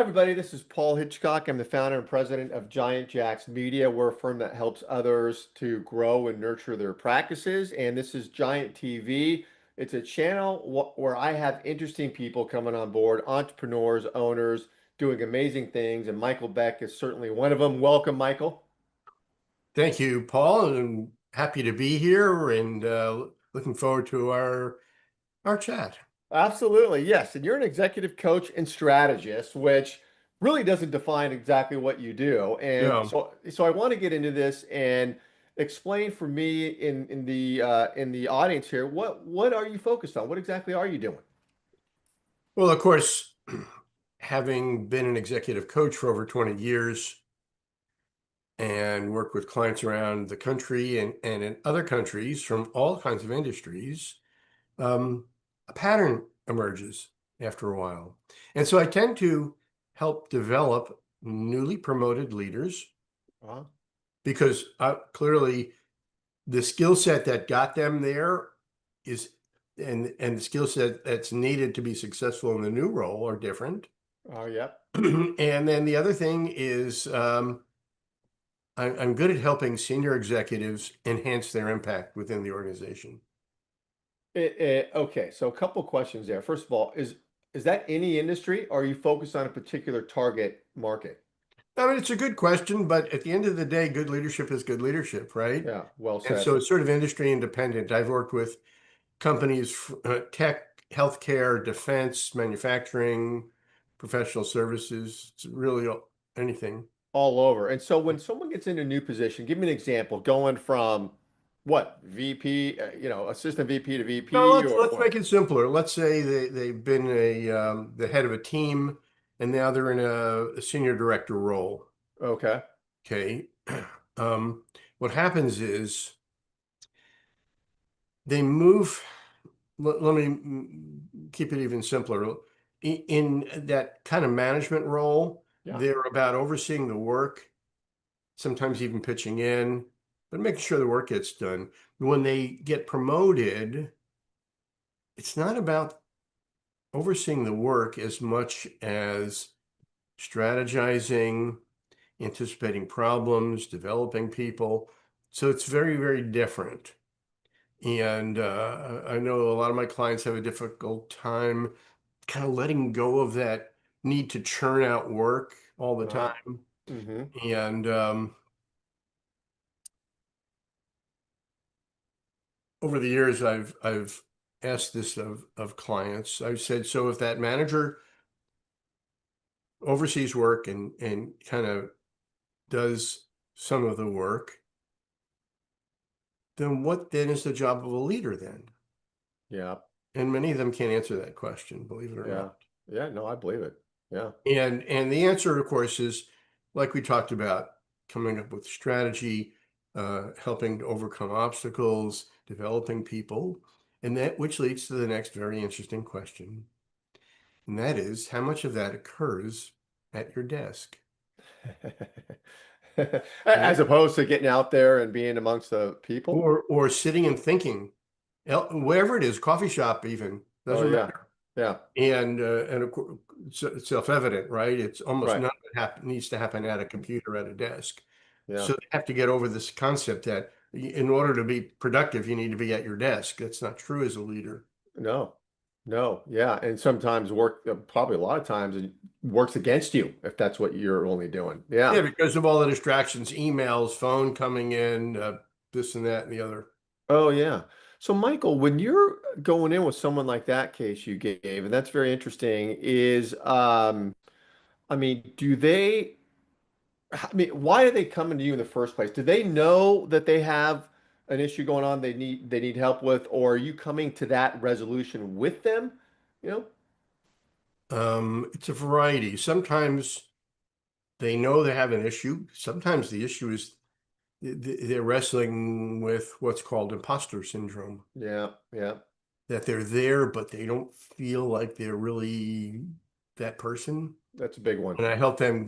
everybody. This is Paul Hitchcock. I'm the founder and president of Giant Jacks Media. We're a firm that helps others to grow and nurture their practices. And this is Giant TV. It's a channel where I have interesting people coming on board, entrepreneurs, owners, doing amazing things. And Michael Beck is certainly one of them. Welcome, Michael. Thank you, Paul, and happy to be here and looking forward to our chat. Absolutely, yes. And you're an executive coach and strategist, which really doesn't define exactly what you do. And Yeah. so I want to get into this and explain for me in the audience here, what are you focused on? What exactly are you doing? Well, of course, having been an executive coach for over 20 years and worked with clients around the country and in other countries from all kinds of industries, a pattern emerges after a while. And so I tend to help develop newly promoted leaders Uh, because clearly the skill set that got them there is and the skill set that's needed to be successful in the new role are different. oh, yeah. And then the other thing is I'm good at helping senior executives enhance their impact within the organization. Okay, so a couple questions there. First of all, is that any industry, or are you focused on a particular target market? I mean, it's a good question, but at the end of the day, good leadership is good leadership, right? Yeah, well And said. so it's sort of industry independent. I've worked with companies, tech, healthcare, defense, manufacturing, professional services. It's really anything. All over. And so when someone gets in a new position, give me an example, going from what, VP, assistant VP to Now VP let's or let's what? make it simpler. Let's say they've been the head of a team, and now they're in a senior director role. Okay. Okay. What happens is they move. Let me keep it even simpler. In that kind of management role, Yeah. they're about overseeing the work, sometimes even pitching in, but making sure the work gets done. When they get promoted, it's not about overseeing the work as much as strategizing, anticipating problems, developing people. So it's very, very different. And I know a lot of my clients have a difficult time kind of letting go of that need to churn out work all the Uh, time. mm-hmm. And over the years, I've asked this of clients. I've said, so if that manager oversees work and kind of does some of the work, then what then is the job of a leader then? Yeah. And many of them can't answer that question, believe it or Yeah. not. Yeah. No, I believe it. Yeah. And the answer, of course, is like we talked about, coming up with strategy, helping to overcome obstacles, developing people, and that which leads to the next very interesting question. And that is, how much of that occurs at your desk? As Right? opposed to getting out there and being amongst the people. Or sitting and thinking, wherever it is, coffee shop even, Oh, doesn't yeah. matter. Yeah. And of course, it's self-evident, right? It's almost Right. none of it needs to happen at a computer at a desk. Yeah. So they have to get over this concept that in order to be productive, you need to be at your desk. That's not true as a leader. No. No. Yeah. And sometimes probably a lot of times it works against you if that's what you're only doing. Yeah, Yeah. because of all the distractions, emails, phone coming in, this and that and the other. Oh, yeah. So, Michael, when you're going in with someone like that case you gave, and that's very interesting, I mean, why are they coming to you in the first place? Do they know that they have an issue going on they need help with, or are you coming to that resolution with them? You know? It's a variety. Sometimes they know they have an issue. Sometimes the issue is they're wrestling with what's called imposter syndrome, Yeah, yeah, that they're there, but they don't feel like they're really that person. that's a big one. And I help them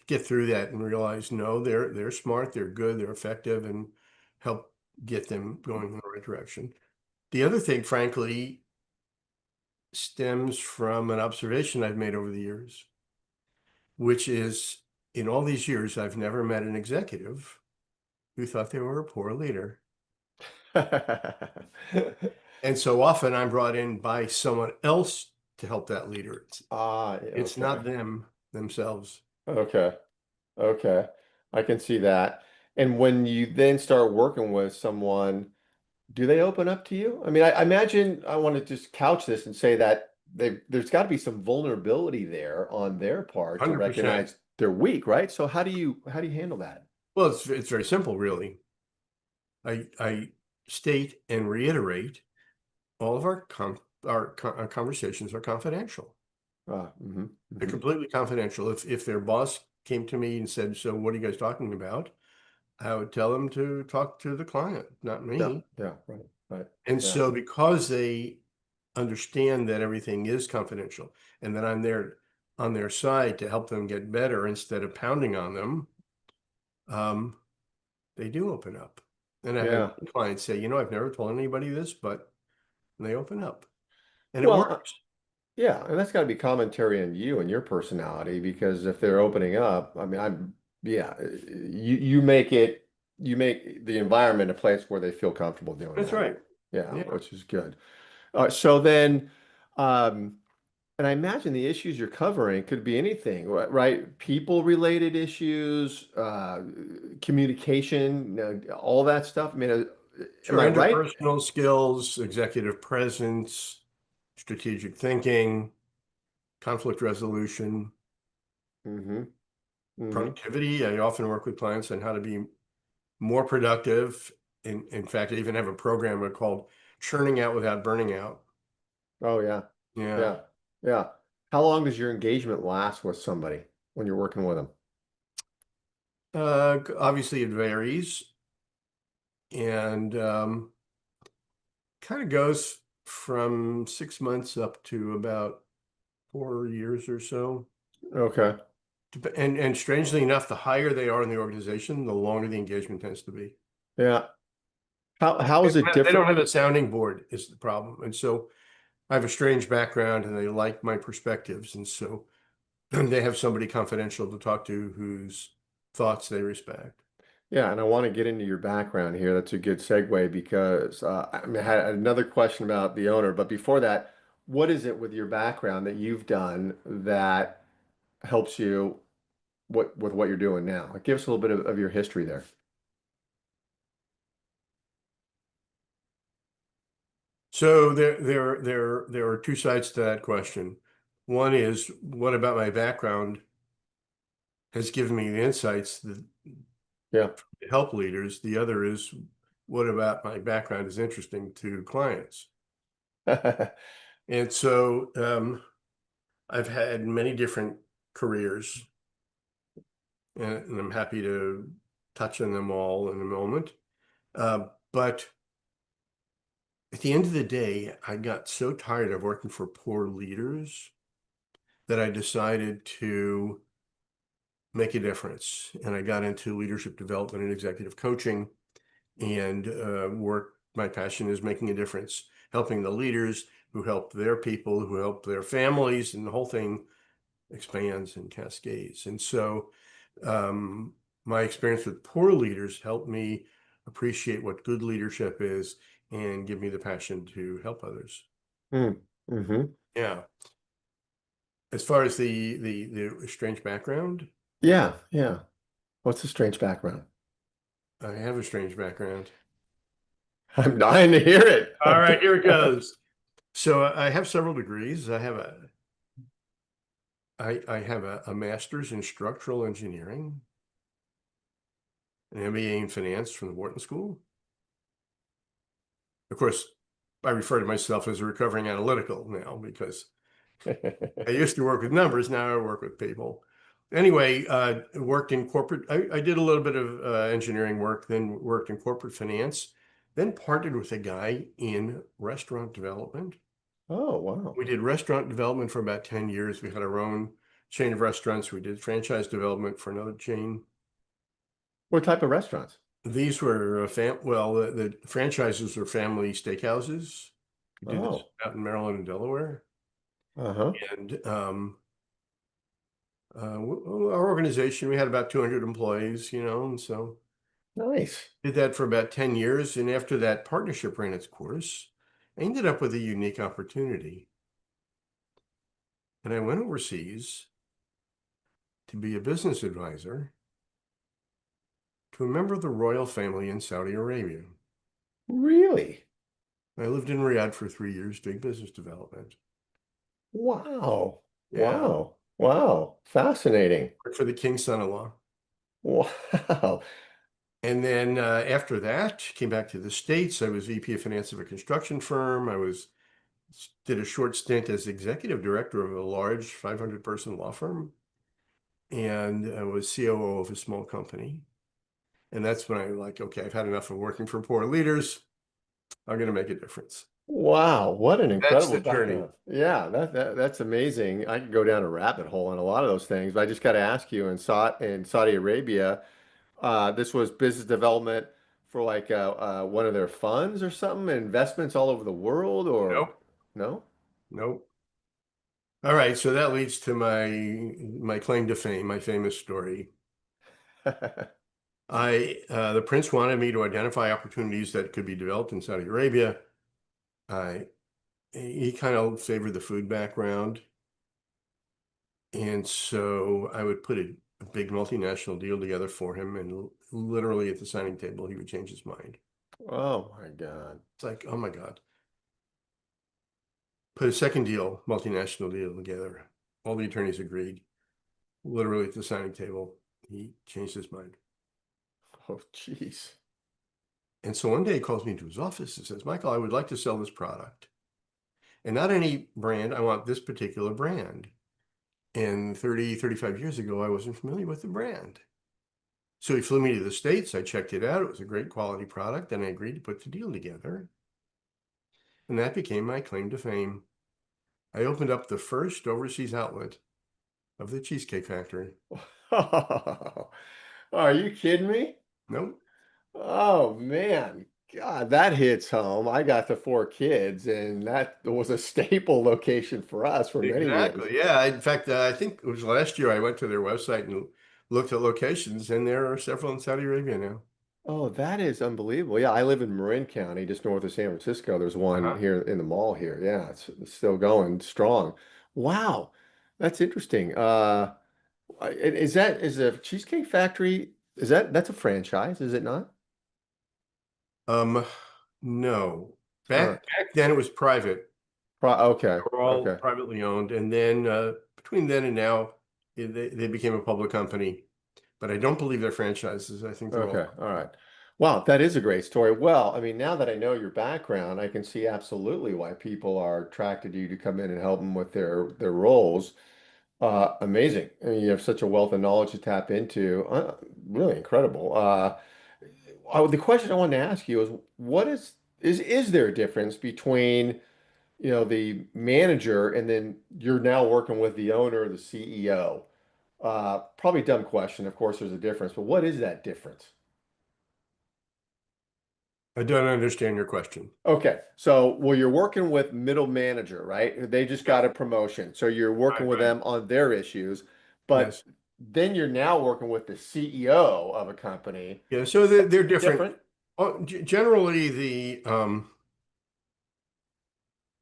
get through that and realize, no, they're smart, they're good, they're effective, and help get them going in the right direction. The other thing, frankly, stems from an observation I've made over the years. which is in all these years, I've never met an executive who thought they were a poor leader. And so often I'm brought in by someone else to help that leader. Ah, It's okay. not them themselves. Okay. Okay. I can see that. And when you then start working with someone, do they open up to you? I mean, I imagine I want to just couch this and say that there's got to be some vulnerability there on their part to 100%. recognize they're weak, right? So how do you handle that? Well, it's very simple, really. I state and reiterate all of our conversations are confidential. Ah, They're hmm. completely confidential. If their boss came to me and said, "So what are you guys talking about?" I would tell them to talk to the client, not Yeah, me. yeah, right, right. And Yeah, so because they understand that everything is confidential and that I'm there on their side to help them get better instead of pounding on them, um, they do open up. And I've had yeah. many clients say, I've never told anybody this, but they open up and it Well, works. yeah, and that's got to be commentary on you and your personality because if they're opening up, I mean, yeah, you make the environment a place where they feel comfortable doing That's that. right. Yeah, Yeah. which is good. So then, um, and I imagine the issues you're covering could be anything, right? People related issues, communication, all that stuff. I mean, am Sure. I right? Interpersonal skills, executive presence, strategic thinking, conflict resolution, Mm-hmm. Mm-hmm. productivity. I often work with clients on how to be more productive. In fact, I even have a program called Churning Out Without Burning Out. Oh yeah. Yeah. Yeah. Yeah. How long does your engagement last with somebody when you're working with them? Obviously, it varies and kind of goes from 6 months up to about 4 years or so. Okay. And strangely enough, the higher they are in the organization, the longer the engagement tends to be. Yeah. How is it They don't different? have a sounding board is the problem. And so I have a strange background and they like my perspectives. And so they have somebody confidential to talk to whose thoughts they respect. Yeah, and I want to get into your background here. That's a good segue because I mean, I had another question about the owner, but before that, what is it with your background that you've done that helps you with what you're doing now? Like, give us a little bit of your history there. So there are two sides to that question. One is what about my background has given me the insights that Yeah. help leaders. The other is what about my background is interesting to clients. And so I've had many different careers, and I'm happy to touch on them all in a moment. But at the end of the day, I got so tired of working for poor leaders that I decided to make a difference. And I got into leadership development and executive coaching and work. My passion is making a difference, helping the leaders who help their people, who help their families, and the whole thing expands and cascades. And so um, my experience with poor leaders helped me appreciate what good leadership is and give me the passion to help others. Mm, hmm. Yeah. As far as the strange background, Yeah, yeah. What's the strange background? I have a strange background. I'm dying to hear it. All right, here it goes. So I have several degrees. I have a master's in structural engineering, an MBA in finance from the Wharton School. Of course, I refer to myself as a recovering analytical now because I used to work with numbers. Now I work with people. Anyway, worked in corporate. I did a little bit of engineering work, then worked in corporate finance, then partnered with a guy in restaurant development. Oh, wow. We did restaurant development for about 10 years. We had our own chain of restaurants. We did franchise development for another chain. What type of restaurants? These were the franchises were family steakhouses. We did this Oh, out in Maryland and Delaware. uh-huh. And Our organization, we had about 200 employees, and so Nice. did that for about 10 years. And after that partnership ran its course, I ended up with a unique opportunity. And I went overseas to be a business advisor to a member of the royal family in Saudi Arabia. Really? I lived in Riyadh for 3 years doing business development. Wow. Yeah, Wow. Wow. Fascinating. worked for the king's son-in-law. Wow. And then after that, came back to the States. I was VP of finance of a construction firm. Did a short stint as executive director of a large 500 person law firm, and I was COO of a small company. And that's when I like, okay, I've had enough of working for poor leaders. I'm going to make a difference. Wow, what an That's incredible the journey. background. Yeah, that's amazing. I could go down a rabbit hole on a lot of those things, but I just got to ask you in Saudi Arabia, this was business development for like one of their funds or something, investments all over the world or Nope, no? nope. All right, so that leads to my claim to fame, my famous story. The prince wanted me to identify opportunities that could be developed in Saudi Arabia. I He kind of favored the food background, and so I would put a big multinational deal together for him, and literally at the signing table, he would change his mind. Oh my God. It's like, oh my God. Put a second deal, multinational deal together. All the attorneys agreed. Literally at the signing table, he changed his mind. Oh, jeez. And so one day he calls me into his office and says, Michael, I would like to sell this product. And not any brand, I want this particular brand. And 30, 35 years ago, I wasn't familiar with the brand. So he flew me to the States. I checked it out. It was a great quality product, and I agreed to put the deal together. And that became my claim to fame. I opened up the first overseas outlet of the Cheesecake Factory. Are you kidding me? Nope. Oh man, God, that hits home. I got the four kids, and that was a staple location for us for many years. Exactly. Yeah. In fact, I think it was last year I went to their website and looked at locations, and there are several in Saudi Arabia now. Oh, that is unbelievable. Yeah, I live in Marin County, just north of San Francisco. There's one Uh-huh. here in the mall here. Yeah, it's still going strong. Wow, that's interesting. Is a Cheesecake Factory, that's a franchise, is it not? Um, no. All right. Back then it was private. Okay. They were all Okay. privately owned, and then between then and now, they became a public company. But I don't believe they're franchises. I think they're all. Okay, all right. Wow, that is a great story. Well, I mean, now that I know your background, I can see absolutely why people are attracted to you to come in and help them with their roles. Amazing. I mean, you have such a wealth of knowledge to tap into. Really incredible. The question I wanted to ask you is, what is there a difference between, the manager and then you're now working with the owner, the CEO? Probably a dumb question. Of course, there's a difference, but what is that difference? I don't understand your question. Okay, so well, you're working with middle manager, right? They just got Yep. a promotion, so you're working Right, with right. them on their issues, but Yes. then you're now working with the CEO of a company. Yeah. So they're different. Different? Generally,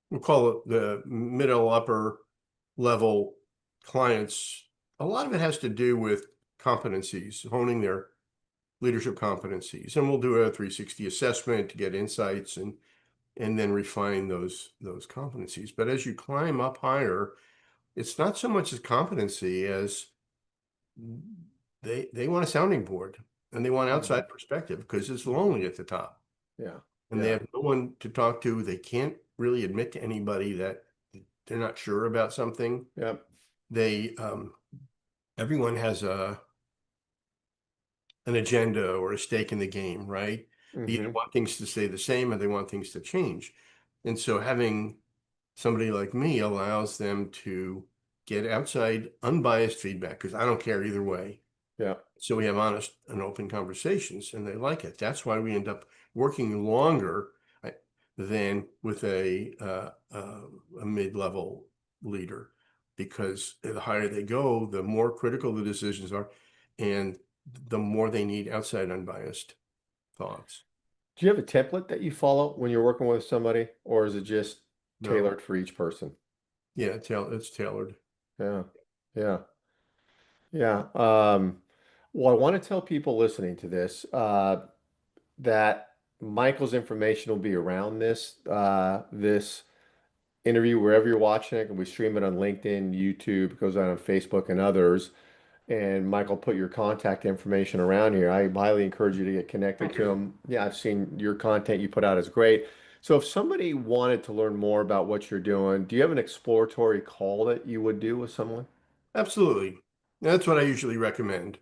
we'll call it the middle upper level clients. A lot of it has to do with competencies, honing their leadership competencies, and we'll do a 360 assessment to get insights and then refine those competencies. But as you climb up higher, it's not so much as competency as they want a sounding board and they want Mhm. outside perspective because it's lonely at the top Yeah, and they yeah, have no one to talk to. They can't really admit to anybody that they're not sure about something. yeah. They Everyone has an agenda or a stake in the game, right? They either Hmm. want things to stay the same or they want things to change. And so having somebody like me allows them to get outside unbiased feedback because I don't care either way. Yeah. So we have honest and open conversations and they like it. That's why we end up working longer than with a mid-level leader. because the higher they go, the more critical the decisions are, and the more they need outside unbiased thoughts. Do you have a template that you follow when you're working with somebody, or is it just No, tailored for each person? yeah, it's tailored. Yeah, yeah, yeah. Well, I want to tell people listening to this that Michael's information will be around this interview wherever you're watching it, and we stream it on LinkedIn, YouTube, it goes out on Facebook and others. And Michael, put your contact information around here. I highly encourage you to get connected Thank to you. him. Yeah, I've seen your content you put out is great. So if somebody wanted to learn more about what you're doing, do you have an exploratory call that you would do with someone? Absolutely. That's what I usually recommend.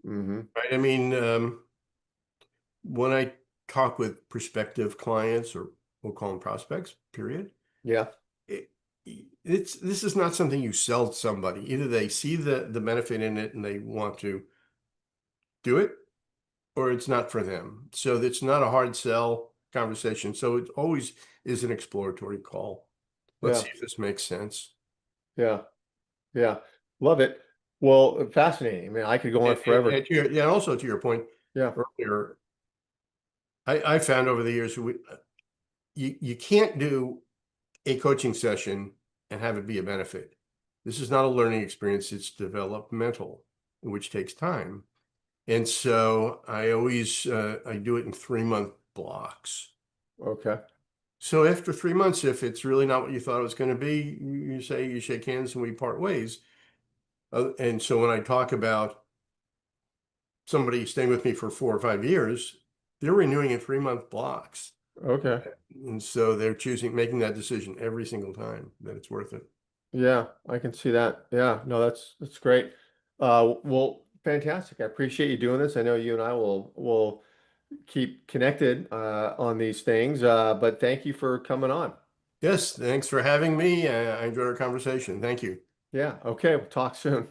Mm-hmm. Right? I mean, when I talk with prospective clients, or we'll call them prospects, period, Yeah. it, this is not something you sell to somebody. Either they see the benefit in it and they want to do it, or it's not for them. So it's not a hard sell conversation. So it always is an exploratory call. Let's Yeah. see if this makes sense. Yeah. Yeah. Love it. Well, fascinating. I mean, I could go on forever. Yeah, and also to your point Yeah. earlier, I found over the years you can't do a coaching session and have it be a benefit. This is not a learning experience, it's developmental, which takes time. And so I always I do it in 3-month blocks. Okay. So after 3 months, if it's really not what you thought it was going to be, you say you shake hands and we part ways. And so when I talk about somebody staying with me for 4 or 5 years, they're renewing in 3-month blocks. Okay. And so they're making that decision every single time that it's worth it. Yeah, I can see that. Yeah, no, that's great. Well, fantastic. I appreciate you doing this. I know you and I will keep connected on these things. But thank you for coming on. Yes, thanks for having me. I enjoyed our conversation. Thank you. Yeah, okay, we'll talk soon.